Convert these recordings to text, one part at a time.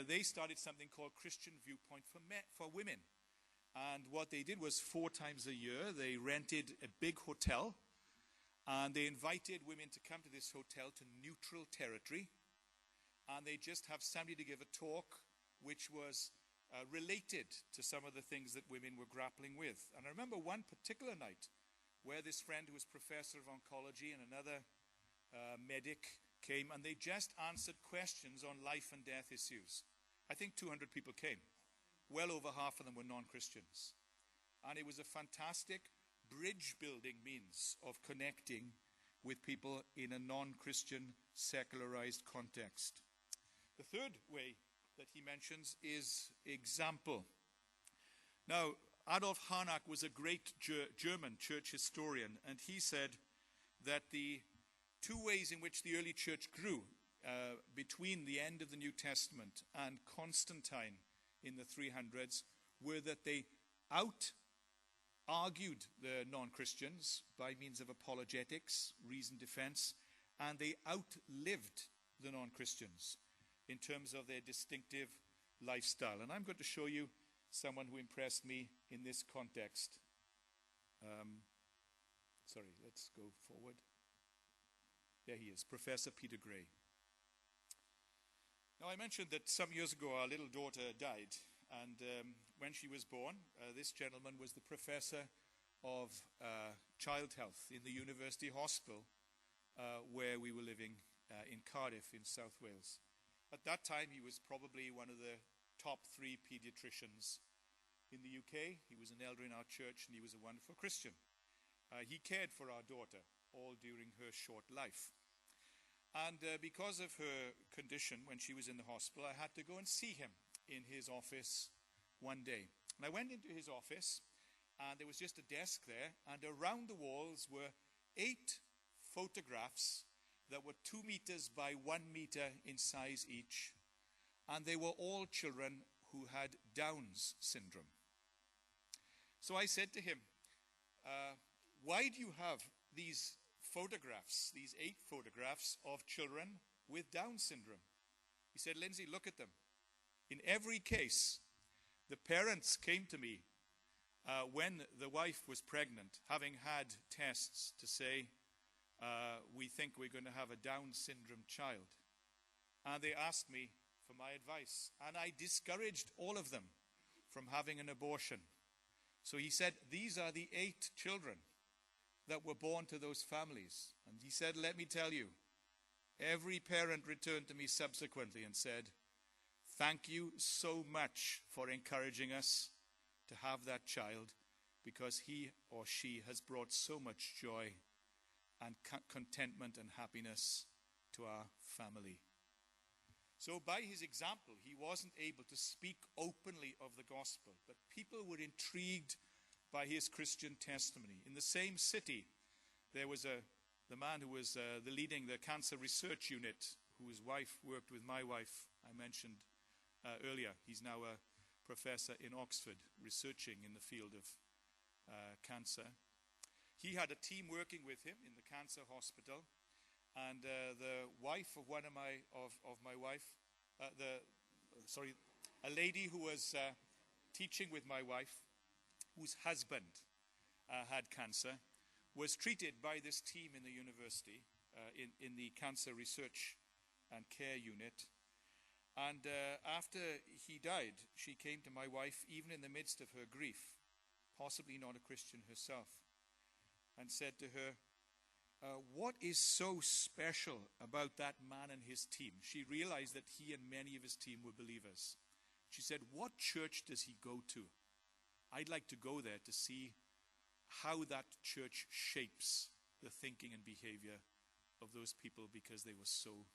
they started something called Christian Viewpoint for Women. And what they did was 4 times a year, they rented a big hotel, and they invited women to come to this hotel to neutral territory, and they just have somebody to give a talk which was related to some of the things that women were grappling with. And I remember one particular night where this friend who was professor of oncology and another medic came, and they just answered questions on life and death issues. I think 200 people came. Well over half of them were non-Christians. And it was a fantastic bridge-building means of connecting with people in a non-Christian, secularized context. The third way that he mentions is example. Now, Adolf Harnack was a great German church historian, and he said that the 2 ways in which the early church grew between the end of the New Testament and Constantine in the 300s were that they out-argued the non-Christians by means of apologetics, reasoned defense, and they outlived the non-Christians in terms of their distinctive lifestyle. And I'm going to show you someone who impressed me in this context. Sorry, let's go forward. There he is, Professor Peter Gray. Now, I mentioned that some years ago our little daughter died, and when she was born, this gentleman was the professor of child health in the University Hospital where we were living in Cardiff in South Wales. At that time, he was probably one of the top 3 pediatricians in the UK. He was an elder in our church, and he was a wonderful Christian. He cared for our daughter all during her short life. And because of her condition when she was in the hospital, I had to go and see him in his office one day. And I went into his office, and there was just a desk there, and around the walls were 8 photographs that were 2 meters by 1 meter in size each. And they were all children who had Down's syndrome. So I said to him, why do you have these photographs, these 8 photographs of children with Down syndrome? He said, Lindsay, look at them. In every case, the parents came to me when the wife was pregnant, having had tests to say, we think we're going to have a Down syndrome child. And they asked me for my advice. And I discouraged all of them from having an abortion. So he said, these are the 8 children that were born to those families. And he said, let me tell you, every parent returned to me subsequently and said, thank you so much for encouraging us to have that child, because he or she has brought so much joy and contentment and happiness to our family. So by his example, he wasn't able to speak openly of the gospel, but people were intrigued by his Christian testimony. In the same city, there was the man who was leading the cancer research unit, whose wife worked with my wife, I mentioned earlier. He's now a professor in Oxford, researching in the field of cancer. He had a team working with him in the cancer hospital, and the wife of a lady who was teaching with my wife, whose husband had cancer, was treated by this team in the university, in the cancer research and care unit. And after he died, she came to my wife, even in the midst of her grief, possibly not a Christian herself, and said to her, what is so special about that man and his team? She realized that he and many of his team were believers. She said, what church does he go to? I'd like to go there to see how that church shapes the thinking and behavior of those people, because they were so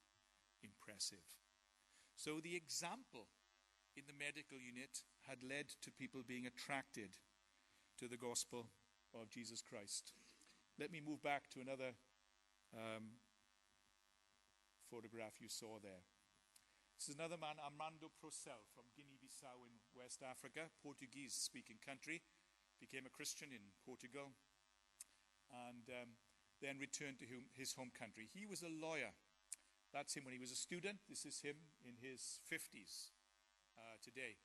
impressive. So the example in the medical unit had led to people being attracted to the gospel of Jesus Christ. Let me move back to another photograph you saw there. This is another man, Armando Procel, from Guinea-Bissau in West Africa, Portuguese-speaking country. Became a Christian in Portugal, and then returned to his home country. He was a lawyer. That's him when he was a student. This is him in his 50s. today.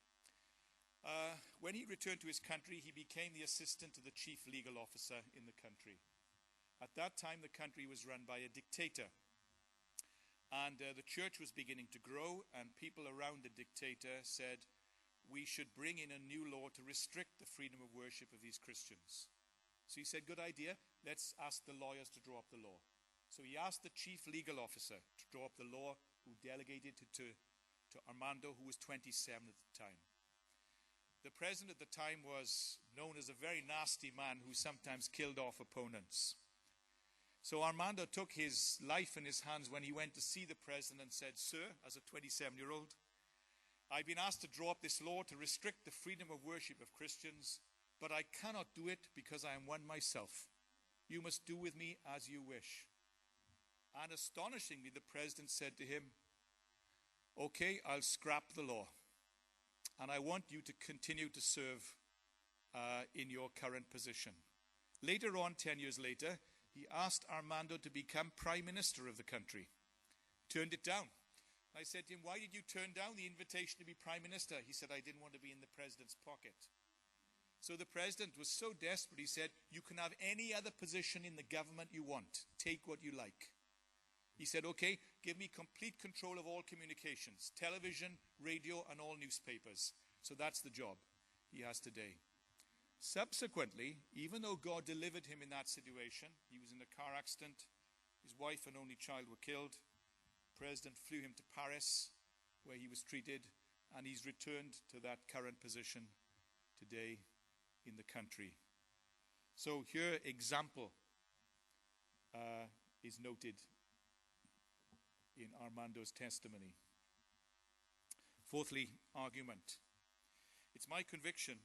When he returned to his country, he became the assistant to the chief legal officer in the country. At that time, the country was run by a dictator. And the church was beginning to grow, and people around the dictator said, we should bring in a new law to restrict the freedom of worship of these Christians. So he said, good idea, let's ask the lawyers to draw up the law. So he asked the chief legal officer to draw up the law, who delegated it to Armando, who was 27 at the time. The president at the time was known as a very nasty man who sometimes killed off opponents. So Armando took his life in his hands when he went to see the president and said, sir, as a 27-year-old, I've been asked to draw up this law to restrict the freedom of worship of Christians, but I cannot do it because I am one myself. You must do with me as you wish. And astonishingly, the president said to him, okay, I'll scrap the law. And I want you to continue to serve in your current position. Later on, 10 years later, he asked Armando to become prime minister of the country. Turned it down. I said to him, why did you turn down the invitation to be prime minister? He said, I didn't want to be in the president's pocket. So the president was so desperate, he said, you can have any other position in the government you want. Take what you like. He said, okay, give me complete control of all communications, television, radio, and all newspapers. So that's the job he has today. Subsequently, even though God delivered him in that situation, he was in a car accident, his wife and only child were killed, the president flew him to Paris, where he was treated, and he's returned to that current position today in the country. So here, example is noted in Armando's testimony. Fourthly, argument. It's my conviction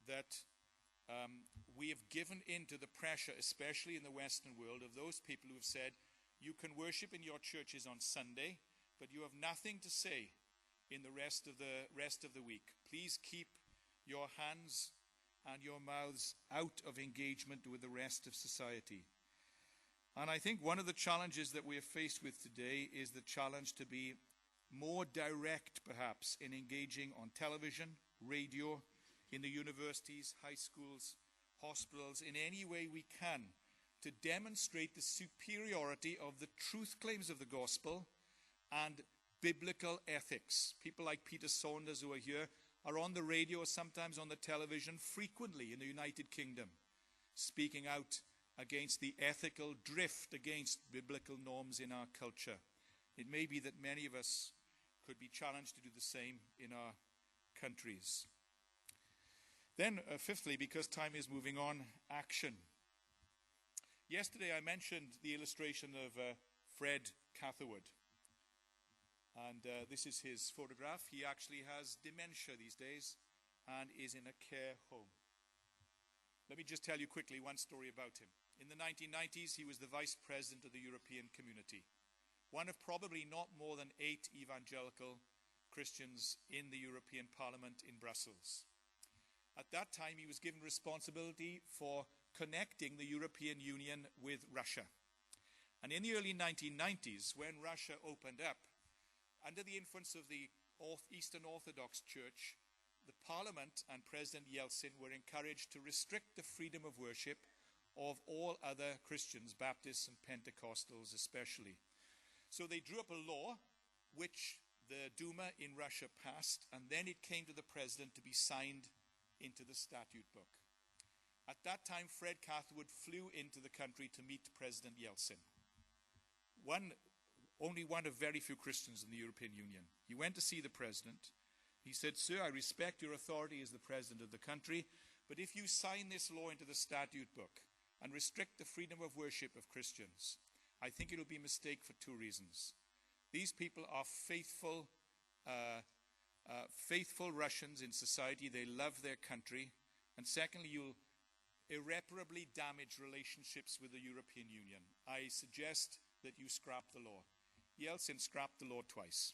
that we have given in to the pressure, especially in the Western world, of those people who have said, you can worship in your churches on Sunday, but you have nothing to say in the rest of the week. Please keep your hands and your mouths out of engagement with the rest of society. And I think one of the challenges that we are faced with today is the challenge to be more direct, perhaps, in engaging on television, radio, in the universities, high schools, hospitals, in any way we can, to demonstrate the superiority of the truth claims of the gospel and biblical ethics. People like Peter Saunders, who are here, are on the radio, sometimes on the television, frequently in the United Kingdom, speaking out against the ethical drift against biblical norms in our culture. It may be that many of us could be challenged to do the same in our countries. Then, fifthly, because time is moving on, action. Yesterday I mentioned the illustration of Fred Catherwood. And this is his photograph. He actually has dementia these days and is in a care home. Let me just tell you quickly one story about him. In the 1990s, he was the vice president of the European Community, one of probably not more than 8 evangelical Christians in the European Parliament in Brussels. At that time, he was given responsibility for connecting the European Union with Russia. And in the early 1990s, when Russia opened up, under the influence of the Eastern Orthodox Church, the Parliament and President Yeltsin were encouraged to restrict the freedom of worship of all other Christians, Baptists and Pentecostals especially. So they drew up a law which the Duma in Russia passed, and then it came to the president to be signed into the statute book. At that time, Fred Catherwood flew into the country to meet President Yeltsin. Only one of very few Christians in the European Union. He went to see the president. He said, "Sir, I respect your authority as the president of the country, but if you sign this law into the statute book and restrict the freedom of worship of Christians, I think it will be a mistake for 2 reasons. These people are faithful Russians in society. They love their country. And secondly, you'll irreparably damage relationships with the European Union. I suggest that you scrap the law." Yeltsin scrapped the law twice.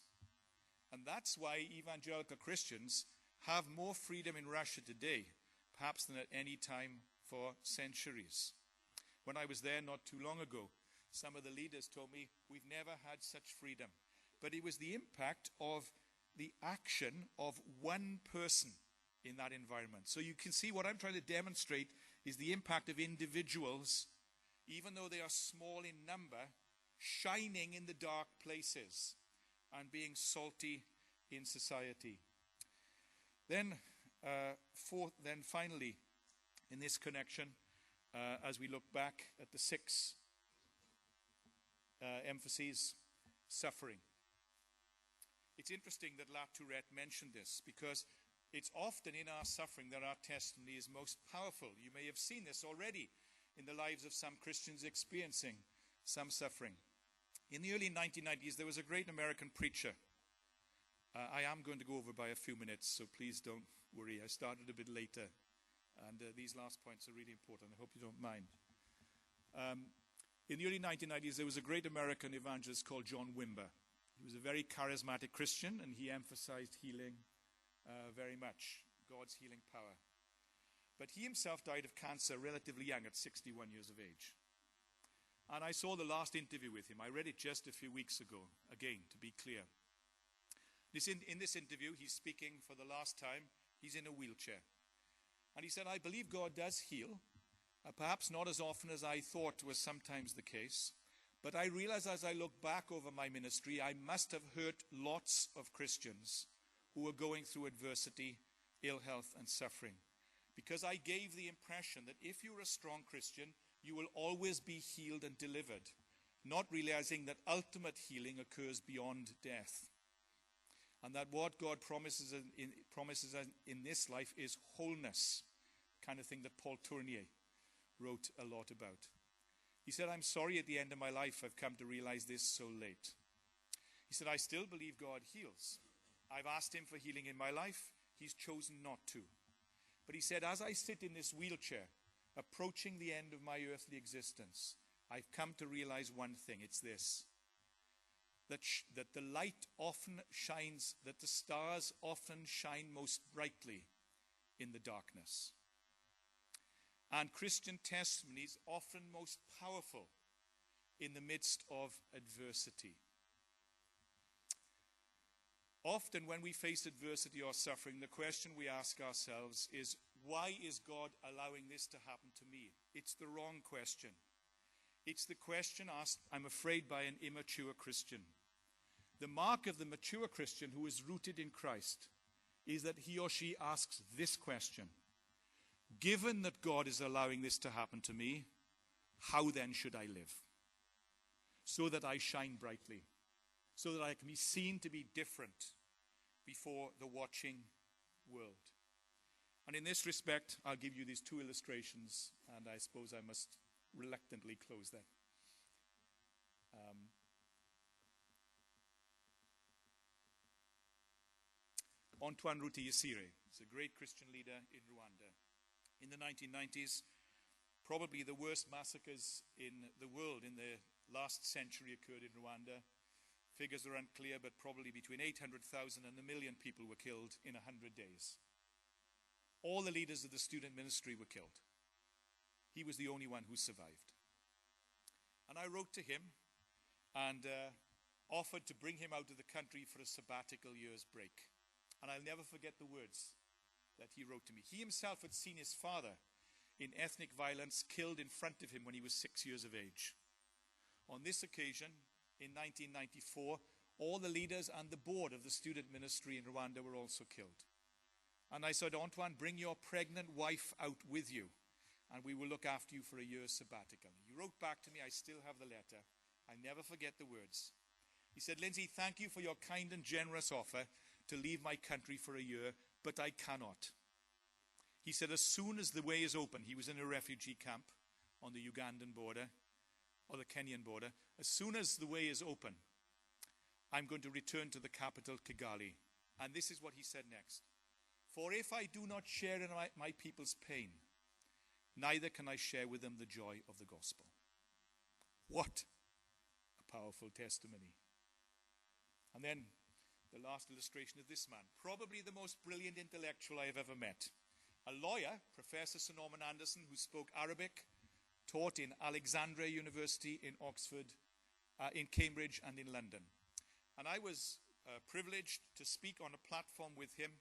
And that's why evangelical Christians have more freedom in Russia today, perhaps than at any time for centuries. When I was there not too long ago, some of the leaders told me, we've never had such freedom. But it was the impact of the action of one person in that environment. So you can see what I'm trying to demonstrate is the impact of individuals, even though they are small in number, shining in the dark places and being salty in society. Then finally, in this connection, as we look back at the 6 emphases, suffering. It's interesting that La Tourette mentioned this, because it's often in our suffering that our testimony is most powerful. You may have seen this already in the lives of some Christians experiencing some suffering. In the early 1990s, there was a great American preacher. I am going to go over by a few minutes, so please don't worry. I started a bit later, and these last points are really important. I hope you don't mind. In the early 1990s, there was a great American evangelist called John Wimber. He was a very charismatic Christian, and he emphasized healing very much, God's healing power. But he himself died of cancer relatively young, at 61 years of age. And I saw the last interview with him. I read it just a few weeks ago, again, to be clear. In this interview, he's speaking for the last time. He's in a wheelchair. And he said, I believe God does heal, perhaps not as often as I thought was sometimes the case. But I realize as I look back over my ministry, I must have hurt lots of Christians who were going through adversity, ill health, and suffering. Because I gave the impression that if you're a strong Christian, you will always be healed and delivered, not realizing that ultimate healing occurs beyond death. And that what God promises us in this life is wholeness, kind of thing that Paul Tournier wrote a lot about. He said, I'm sorry at the end of my life I've come to realize this so late. He said, I still believe God heals. I've asked him for healing in my life. He's chosen not to. But he said, as I sit in this wheelchair, approaching the end of my earthly existence, I've come to realize one thing. It's this. That the light often shines, that the stars often shine most brightly in the darkness. And Christian testimony is often most powerful in the midst of adversity. Often when we face adversity or suffering, the question we ask ourselves is, why is God allowing this to happen to me? It's the wrong question. It's the question asked, I'm afraid, by an immature Christian. The mark of the mature Christian who is rooted in Christ is that he or she asks this question. Given that God is allowing this to happen to me, how then should I live? So that I shine brightly, so that I can be seen to be different before the watching world. And in this respect, I'll give you these 2 illustrations, and I suppose I must reluctantly close that. Antoine Rutiyisire is a great Christian leader in Rwanda. In the 1990s, probably the worst massacres in the world in the last century occurred in Rwanda. Figures are unclear, but probably between 800,000 and 1 million people were killed in 100 days. All the leaders of the student ministry were killed. He was the only one who survived. And I wrote to him and offered to bring him out of the country for a sabbatical year's break. And I'll never forget the words that he wrote to me. He himself had seen his father in ethnic violence killed in front of him when he was 6 years of age. On this occasion, in 1994, all the leaders and the board of the student ministry in Rwanda were also killed. And I said, Antoine, bring your pregnant wife out with you, and we will look after you for a year's sabbatical. He wrote back to me, I still have the letter. I never forget the words. He said, Lindsay, thank you for your kind and generous offer to leave my country for a year, but I cannot. He said, as soon as the way is open, he was in a refugee camp on the Ugandan border, or the Kenyan border. As soon as the way is open, I'm going to return to the capital, Kigali. And this is what he said next. For if I do not share in my people's pain, neither can I share with them the joy of the gospel. What a powerful testimony. And then the last illustration of this man, probably the most brilliant intellectual I have ever met. A lawyer, Professor Sir Norman Anderson, who spoke Arabic, taught in Alexandria University, in Oxford, in Cambridge, and in London. And I was privileged to speak on a platform with him